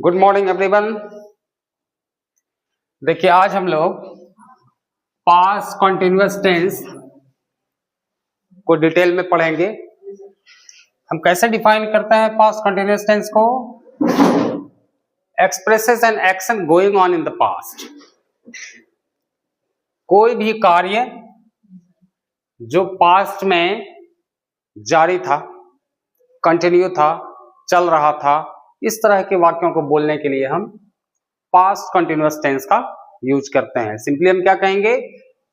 Good morning everyone. देखिए आज हम लोग पास्ट कॉन्टिन्यूअस टेंस को डिटेल में पढ़ेंगे। हम कैसे डिफाइन करते हैं पास्ट कॉन्टिन्यूअस टेंस को? Expresses an action going on in the past. कोई भी कार्य जो पास्ट में जारी था, कंटिन्यू था, चल रहा था, इस तरह के वाक्यों को बोलने के लिए हम पास्ट कंटिन्यूअस टेंस का यूज करते हैं। सिंपली हम क्या कहेंगे?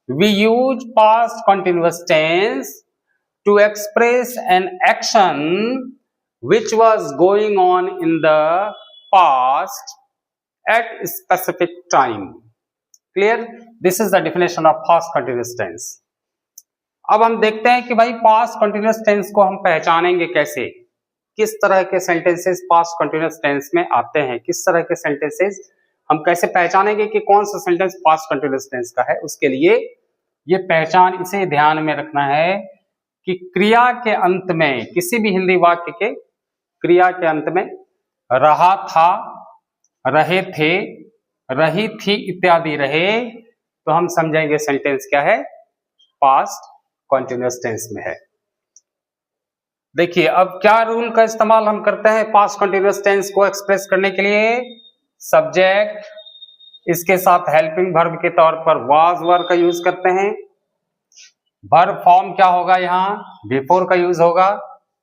We use past continuous tense to express an action which was going on in the past at specific time. Clear? This is the definition of past continuous tense. अब हम देखते हैं कि भाई पास्ट कंटिन्यूअस टेंस को हम पहचानेंगे कैसे, किस तरह के सेंटेंसेस पास्ट कंटिन्यूअस टेंस में आते हैं, किस तरह के सेंटेंसेस हम कैसे पहचानेंगे कि कौन सा सेंटेंस पास्ट कंटिन्यूअस टेंस का है। उसके लिए ये पहचान इसे ध्यान में रखना है कि क्रिया के अंत में, किसी भी हिंदी वाक्य के क्रिया के अंत में रहा था, रहे थे, रही थी इत्यादि रहे तो हम समझेंगे सेंटेंस क्या है, पास्ट कंटिन्यूअस टेंस में है। देखिए अब क्या रूल का इस्तेमाल हम करते हैं पास्ट कंटिन्यूअस टेंस को एक्सप्रेस करने के लिए? सब्जेक्ट, इसके साथ हेल्पिंग वर्ब के तौर पर वाज वर्ब का यूज करते हैं। वर्ब फॉर्म क्या होगा? यहां बिफोर का यूज होगा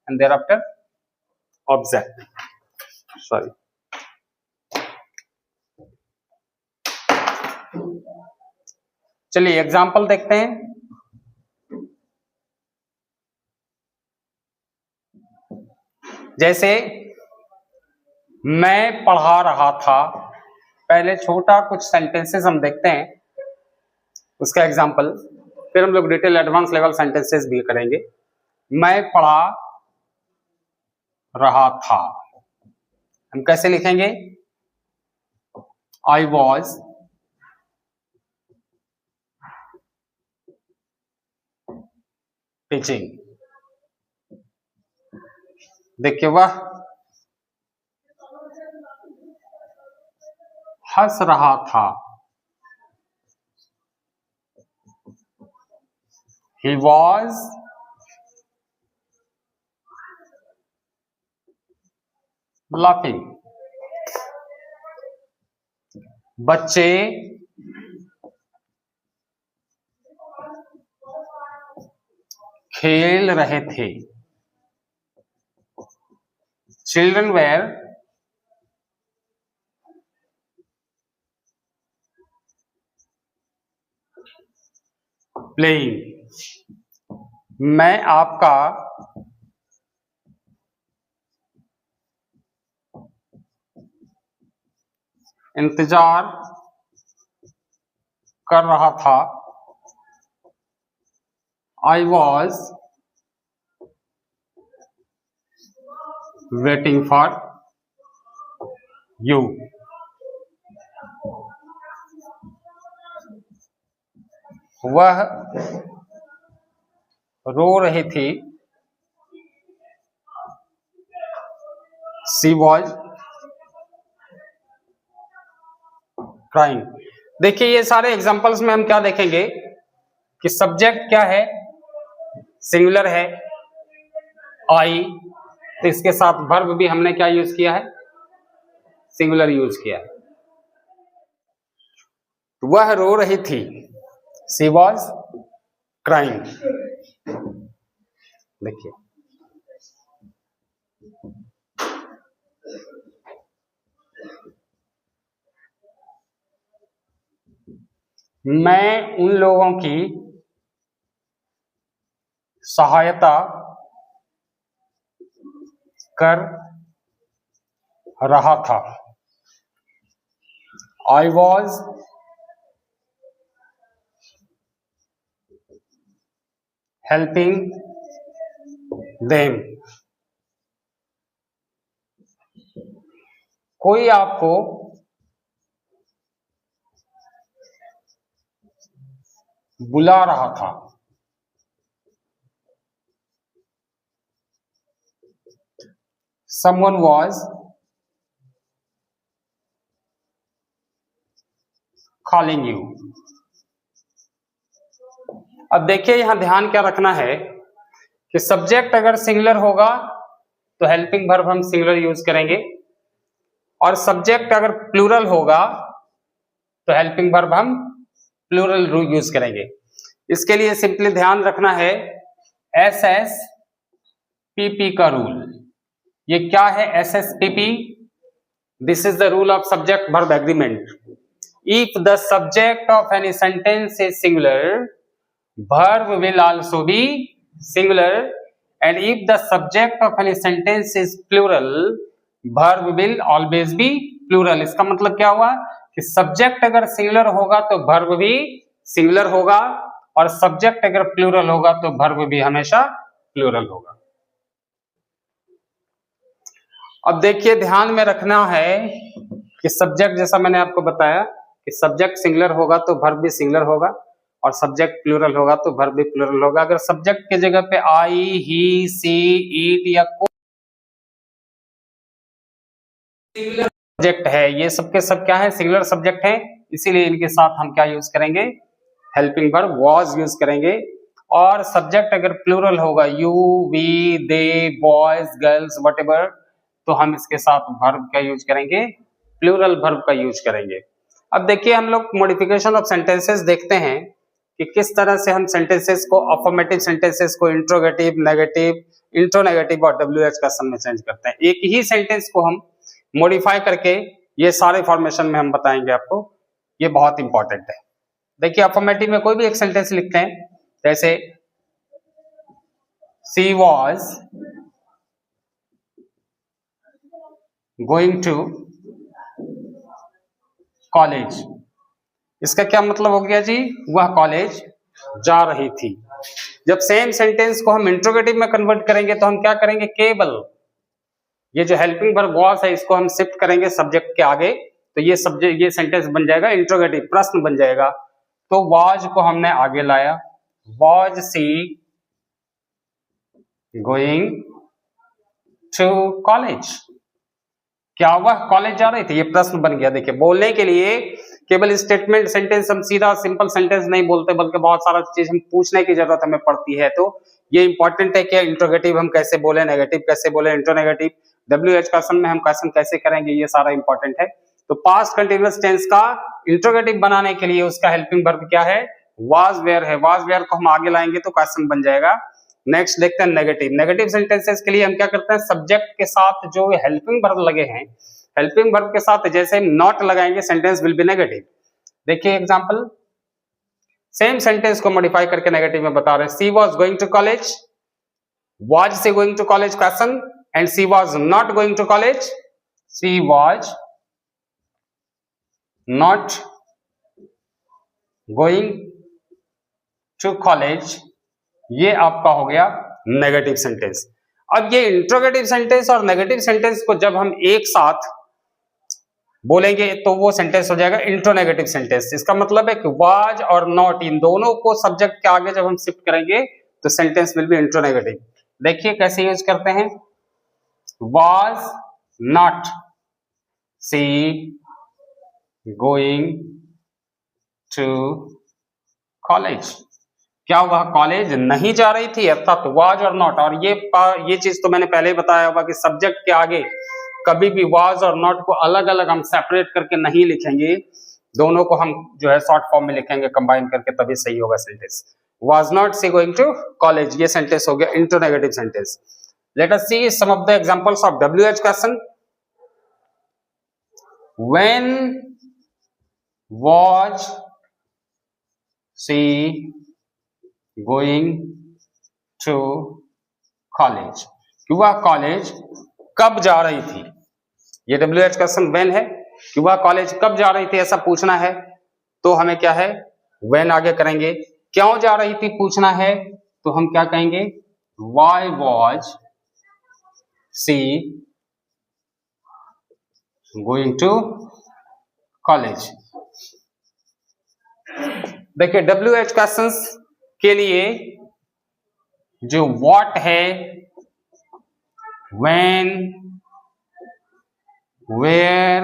and there after object. Sorry, चलिए एग्जांपल देखते हैं। जैसे मैं पढ़ा रहा था, पहले छोटा कुछ सेंटेंसेस हम देखते हैं, उसका एग्जांपल, फिर हम लोग डिटेल एडवांस लेवल सेंटेंसेस भी करेंगे। मैं पढ़ा रहा था, हम कैसे लिखेंगे? I was teaching. देखिए वह हंस रहा था, he was laughing। बच्चे खेल रहे थे, children were playing। मैं आपका इंतजार कर रहा था, I was waiting for you। वह रो रही थी, she was crying। देखिए ये सारे एग्जांपल्स में हम क्या देखेंगे कि सब्जेक्ट क्या है, सिंगुलर है, आई, तो इसके साथ वर्ब भी हमने क्या यूज किया है, सिंगुलर यूज किया है। वह रो रही थी, शी वॉज क्राइंग। देखिए मैं उन लोगों की सहायता कर रहा था, आई वॉज हेल्पिंग देम। कोई आपको बुला रहा था, someone was calling you। अब देखिए यहां ध्यान क्या रखना है कि सब्जेक्ट अगर सिंगुलर होगा तो हेल्पिंग वर्ब हम सिंगुलर यूज करेंगे, और सब्जेक्ट अगर प्लूरल होगा तो हेल्पिंग वर्ब हम प्लूरल यूज करेंगे। इसके लिए सिंपली ध्यान रखना है SSPP का रूल। ये क्या है SSPP? This is the rule of subject verb agreement. If the subject of any sentence is singular, verb will also be singular, and if the subject of any sentence is plural, verb will always be plural। इसका मतलब क्या हुआ कि subject अगर singular होगा तो verb भी singular होगा, और सब्जेक्ट अगर प्लूरल होगा तो verb भी हमेशा प्लूरल होगा। अब देखिए ध्यान में रखना है कि सब्जेक्ट, जैसा मैंने आपको बताया कि सब्जेक्ट सिंगुलर होगा तो verb भी सिंगुलर होगा, और सब्जेक्ट प्लूरल होगा तो वर्ब भी प्लूरल होगा। अगर सब्जेक्ट की जगह पे आई, ही, सी, ईट या कोई सिंगुलर सब्जेक्ट है, ये सब के सब क्या है? सिंगुलर सब्जेक्ट है, इसीलिए इनके साथ हम क्या यूज करेंगे? हेल्पिंग वर्ब वाज यूज करेंगे। और सब्जेक्ट अगर प्लूरल होगा, you, we, they, boys, girls, whatever, तो हम इसके साथ वर्ब का यूज करेंगे? प्लूरल वर्ब का यूज करेंगे। अब देखिए हम लोग मॉडिफिकेशन ऑफ सेंटेंसेस देखते हैं कि किस तरह से हम सेंटेंसेस को, अफर्मेटिव सेंटेंसेस को इंट्रोगेटिव, नेगेटिव, इंट्रोनेगेटिव और WH क्वेश्चन में चेंज करते हैं। एक ही सेंटेंस को हम मॉडिफाई करके ये सारे फॉर्मेशन में हम बताएंगे आपको, ये बहुत इंपॉर्टेंट है। देखिए अफर्मेटिव में कोई भी एक सेंटेंस लिखते हैं, जैसे she was going to college. इसका क्या मतलब हो गया जी? वह कॉलेज जा रही थी। जब सेम सेंटेंस को हम इंट्रोगेटिव में कन्वर्ट करेंगे तो हम क्या करेंगे? केवल ये जो हेल्पिंग वर्ब वाज है इसको हम शिफ्ट करेंगे सब्जेक्ट के आगे, तो ये सब्जेक्ट, ये सेंटेंस बन जाएगा इंट्रोगेटिव, प्रश्न बन जाएगा। तो वाज को हमने आगे लाया, was she going to college. क्या वह कॉलेज जा रही थी? ये प्रश्न बन गया। देखिए बोलने के लिए केवल स्टेटमेंट सेंटेंस हम सीधा सिंपल सेंटेंस नहीं बोलते, बल्कि बहुत सारा चीज हम पूछने की जरूरत हमें पड़ती है। तो ये इंपॉर्टेंट है कि इंट्रोगेटिव हम कैसे बोले, नेगेटिव कैसे बोले, इंट्रोनेगेटिव, WH क्वेश्चन में हम क्वेश्चन कैसे करेंगे, ये सारा इंपॉर्टेंट है। तो पास्ट कंटिन्यूअस टेंस का इंट्रोगेटिव बनाने के लिए उसका हेल्पिंग वर्ब क्या है? वाज वेयर है। वाज वेयर को हम आगे लाएंगे तो क्वेश्चन बन जाएगा। नेक्स्ट देखते हैं नेगेटिव। नेगेटिव सेंटेंसेस के लिए हम क्या करते हैं? सब्जेक्ट के साथ जो हेल्पिंग वर्ब लगे हैं, हेल्पिंग वर्ब के साथ जैसे हम नॉट लगाएंगे, सेंटेंस विल बी नेगेटिव। देखिए एग्जांपल, सेम सेंटेंस को मॉडिफाई करके नेगेटिव में बता रहे हैं। She was going to college, was she going to college question, and she was not going to college, she was not going to college. ये आपका हो गया नेगेटिव सेंटेंस। अब ये इंट्रोगेटिव सेंटेंस और नेगेटिव सेंटेंस को जब हम एक साथ बोलेंगे तो वो सेंटेंस हो जाएगा इंट्रोनेगेटिव सेंटेंस। इसका मतलब है कि वाज और नॉट, इन दोनों को सब्जेक्ट के आगे जब हम शिफ्ट करेंगे तो सेंटेंस विल बी इंट्रोनेगेटिव। देखिए कैसे यूज करते हैं? Was not she going to college. क्या वह कॉलेज नहीं जा रही थी? अर्थात वाज और नॉट। और ये चीज तो मैंने पहले ही बताया होगा कि सब्जेक्ट के आगे कभी भी वाज और नॉट को अलग अलग हम सेपरेट करके नहीं लिखेंगे, दोनों को हम जो है शॉर्ट फॉर्म में लिखेंगे कंबाइन करके, तभी सही होगा sentence. Was not she going to college, ये सेंटेंस हो गया interronegative sentence. Let us see some of the examples of WH question. When was she going to college, कि वह कॉलेज कब जा रही थी। ये WH क्वेश्चन व्हेन है, कि वह कॉलेज कब जा रही थी ऐसा पूछना है, तो हमें क्या है? व्हेन आगे करेंगे। क्यों जा रही थी पूछना है, तो हम क्या कहेंगे? Why was she going to college. देखिए WH क्वेश्चंस के लिए जो व्हाट है, when, where,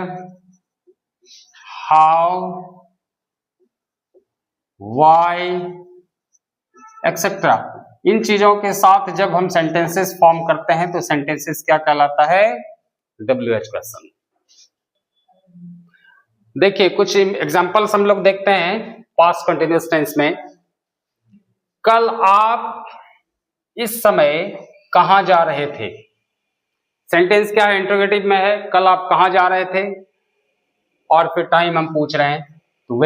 how, why etcetera. इन चीजों के साथ जब हम सेंटेंसेस फॉर्म करते हैं तो सेंटेंसेस क्या कहलाता है? WH question. देखिए कुछ एग्जांपल्स हम लोग देखते हैं पास्ट कंटिन्यूअस टेंस में। कल आप इस समय कहां जा रहे थे? सेंटेंस क्या है? इंटरोगेटिव में है। कल आप कहां जा रहे थे और फिर टाइम हम पूछ रहे हैं, तो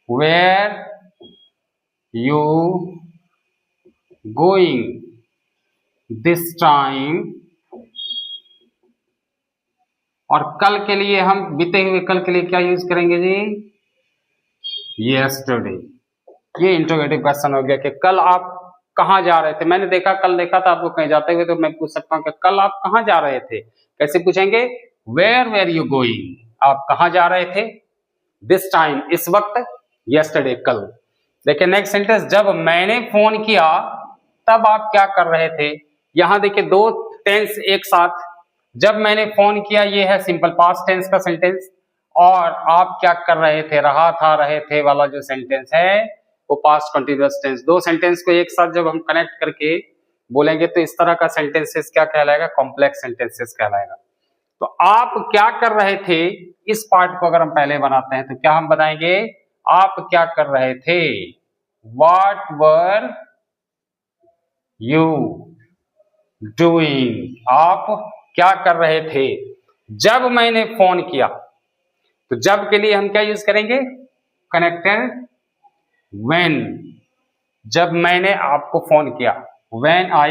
were you going this time. और कल के लिए हम बीते हुए कल के लिए क्या यूज करेंगे जी? यस्टरडे। ये इंटरोगेटिव क्वेश्चन हो गया कि कल आप कहां जा रहे थे। मैंने देखा, कल देखा था आपको कहीं जाते हुए, तो मैं पूछ सकता हूं कि कल आप कहां जा रहे थे। कैसे पूछेंगे? वेयर यू गोइंग, आप कहां जा रहे थे। दिस टाइम, इस वक्त। यस्टरडे, कल। देखिए नेक्स्ट सेंटेंस, जब मैंने फोन किया तब आप क्या कर रहे थे। यहां देखिए दो टेंस एक साथ। जब मैंने फोन किया, ये है सिंपल पास्ट टेंस का सेंटेंस, और आप क्या कर रहे थे, रहा था, रहे थे वाला जो सेंटेंस है वो पास्ट कंटिन्यूअस टेंस। दो सेंटेंस को एक साथ जब हम कनेक्ट करके बोलेंगे तो इस तरह का सेंटेंसेस क्या कहलाएगा? कॉम्प्लेक्स सेंटेंसेस कहलाएगा। तो आप क्या कर रहे थे, इस पार्ट को अगर हम पहले बनाते हैं तो क्या हम बताएंगे? आप क्या कर रहे थे। What were you doing? आप क्या कर रहे थे जब मैंने फोन किया। तो जब के लिए हम क्या यूज करेंगे? Connected when। जब मैंने आपको फोन किया, when I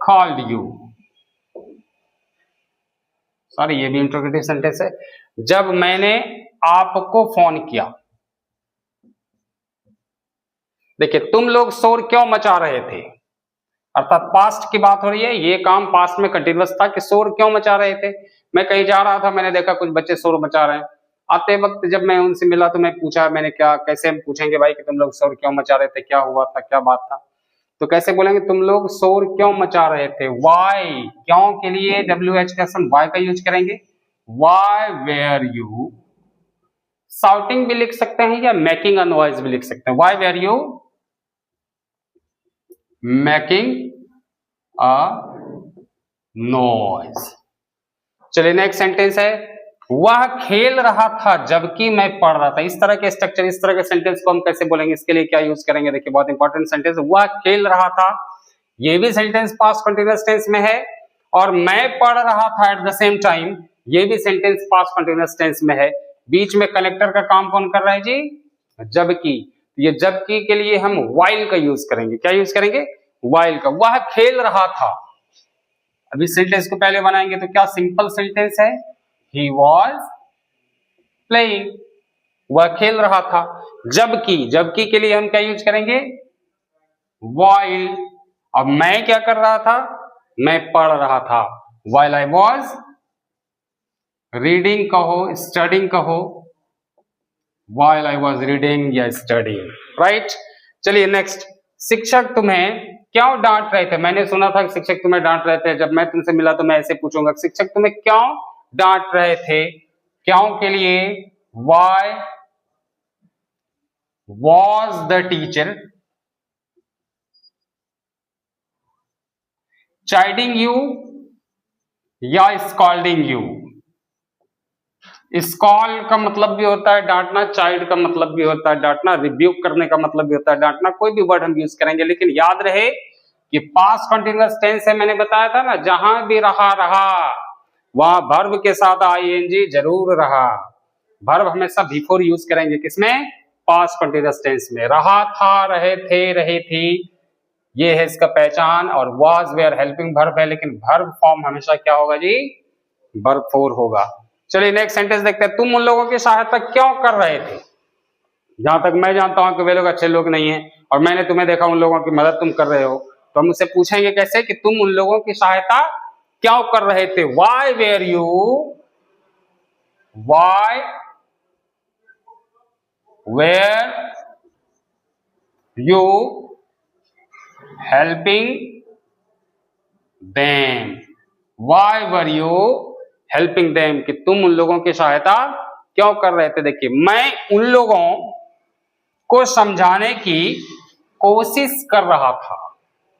called you। Sorry, ये भी इंट्रोगेटिव सेंटेंस है। जब मैंने आपको फोन किया। देखिए तुम लोग शोर क्यों मचा रहे थे, अर्थात पास्ट की बात हो रही है। ये काम पास्ट में कंटिन्यूअस था कि शोर क्यों मचा रहे थे। मैं कहीं जा रहा था, मैंने देखा कुछ बच्चे शोर मचा रहे हैं। आते वक्त जब मैं उनसे मिला तो मैं पूछा, मैंने क्या, कैसे हम पूछेंगे भाई कि तुम लोग शोर क्यों मचा रहे थे, क्या हुआ था, क्या बात था। तो कैसे बोलेंगे? तुम लोग शोर क्यों मचा रहे थे। वाई, क्यों के लिए WH क्वेश्चन वाई का यूज करेंगे। वाई वेयर यू, साउटिंग भी लिख सकते हैं या मेकिंग अ नॉइज भी लिख सकते हैं। Why were you making a noise. चलिए नेक्स्ट सेंटेंस है, वह खेल रहा था जबकि मैं पढ़ रहा था। इस तरह के स्ट्रक्चर, इस तरह के सेंटेंस को हम कैसे बोलेंगे, इसके लिए क्या यूज करेंगे? देखिए बहुत इंपॉर्टेंट सेंटेंस, वह खेल रहा था। ये भी सेंटेंस पास्ट कंटिन्यूअस टेंस में है, और मैं पढ़ रहा था एट द सेम टाइम, ये भी सेंटेंस पास्ट कंटिन्यूअस टेंस में है। बीच में कनेक्टर का काम कौन कर रहा है जी? जबकि। ये जबकि के लिए हम while का यूज करेंगे। क्या यूज करेंगे? while का। वह खेल रहा था। अभी सेंटेंस को पहले बनाएंगे तो क्या सिंपल सेंटेंस है, he was playing। वह खेल रहा था। जबकि, जबकि के लिए हम क्या यूज करेंगे? while। अब मैं क्या कर रहा था? मैं पढ़ रहा था। while I was reading कहो, studying कहो, while I was reading या studying, right? चलिए नेक्स्ट, शिक्षक तुम्हें क्यों डांट रहे थे। मैंने सुना था कि शिक्षक तुम्हें डांट रहे थे। जब मैं तुमसे मिला तो मैं ऐसे पूछूंगा, शिक्षक तुम्हें क्यों डांट रहे थे। क्यों के लिए why was the teacher chiding you या scolding you। स्कॉल का मतलब भी होता है डांटना, चाइल्ड का मतलब भी होता है डांटना, रिब्यूक करने का मतलब भी होता है डांटना। कोई भी वर्ड हम यूज करेंगे, लेकिन याद रहे कि पास्ट कंटिन्यूअस टेंस है। मैंने बताया था ना, जहां भी रहा वहां वर्ब के साथ ing जरूर रहा। वर्ब हमेशा बिफोर यूज करेंगे, किसमें? पास्ट कंटिन्यूअस टेंस में। रहा था, रहे थे, रही थी, ये है इसका पहचान। और वाज वेयर हेल्पिंग वर्ब है, लेकिन वर्ब फॉर्म हमेशा क्या होगा जी? वर्ब फोर होगा। चलिए नेक्स्ट सेंटेंस देखते हैं, तुम उन लोगों की सहायता क्यों कर रहे थे। जहां तक मैं जानता हूं कि वे लोग अच्छे लोग नहीं हैं, और मैंने तुम्हें देखा उन लोगों की मदद तुम कर रहे हो, तो हम उससे पूछेंगे कैसे कि तुम उन लोगों की सहायता क्यों कर रहे थे। Why were you, why were you helping them. Why were you helping them, कि तुम उन लोगों की सहायता क्यों कर रहे थे? देखिए, मैं उन लोगों को समझाने की कोशिश कर रहा था।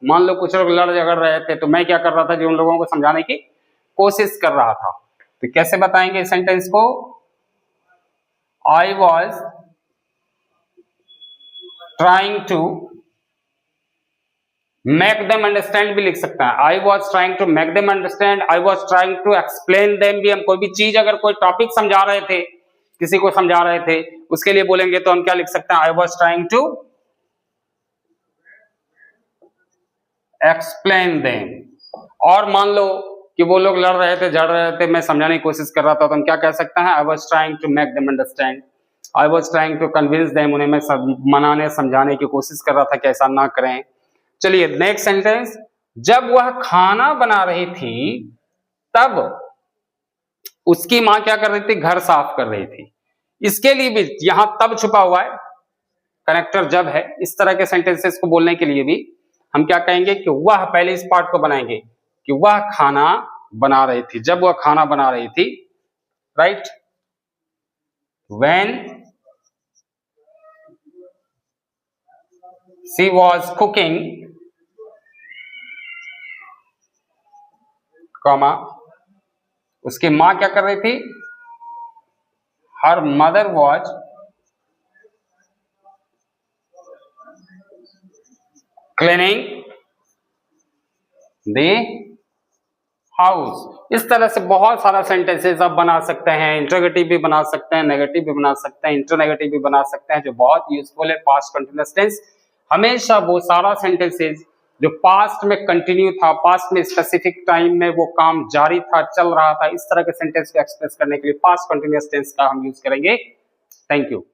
मान लो कुछ लोग लड़ झगड़ रहे थे, तो मैं क्या कर रहा था? जो उन लोगों को समझाने की कोशिश कर रहा था। तो कैसे बताएंगे इस सेंटेंस को? I was trying to make them understand भी लिख सकते हैं। I was trying to make them understand, I was trying to explain them भी। हम कोई भी चीज, अगर कोई टॉपिक समझा रहे थे, किसी को समझा रहे थे, उसके लिए बोलेंगे तो हम क्या लिख सकते हैं? I was trying to explain them. और मान लो कि वो लोग लड़ रहे थे, झड़ रहे थे, मैं समझाने की कोशिश कर रहा था, तो हम क्या कह सकते हैं? I was trying to make them understand, I was trying to convince them. उन्हें मैं मनाने समझाने की कोशिश कर रहा था कि ऐसा ना करें। चलिए नेक्स्ट सेंटेंस, जब वह खाना बना रही थी तब उसकी मां क्या कर रही थी? घर साफ कर रही थी। इसके लिए भी यहां तब छुपा हुआ है, कनेक्टर जब है। इस तरह के सेंटेंसेस को बोलने के लिए भी हम क्या कहेंगे कि वह, पहले इस पार्ट को बनाएंगे कि वह खाना बना रही थी, जब वह खाना बना रही थी, right? When she was cooking, comma, उसकी मां क्या कर रही थी? Her mother was cleaning the house. इस तरह से बहुत सारा सेंटेंसेस आप बना सकते हैं। इंट्रोगेटिव भी बना सकते हैं, नेगेटिव भी बना सकते हैं, इंटरनेगेटिव भी बना सकते हैं, जो बहुत यूजफुल है। पास्ट कंटिन्यूअस टेंस हमेशा वो सारा सेंटेंसेस जो पास्ट में कंटिन्यू था, पास्ट में स्पेसिफिक टाइम में वो काम जारी था, चल रहा था, इस तरह के सेंटेंस को एक्सप्रेस करने के लिए पास्ट कंटिन्यूअस टेंस का हम यूज करेंगे। Thank you.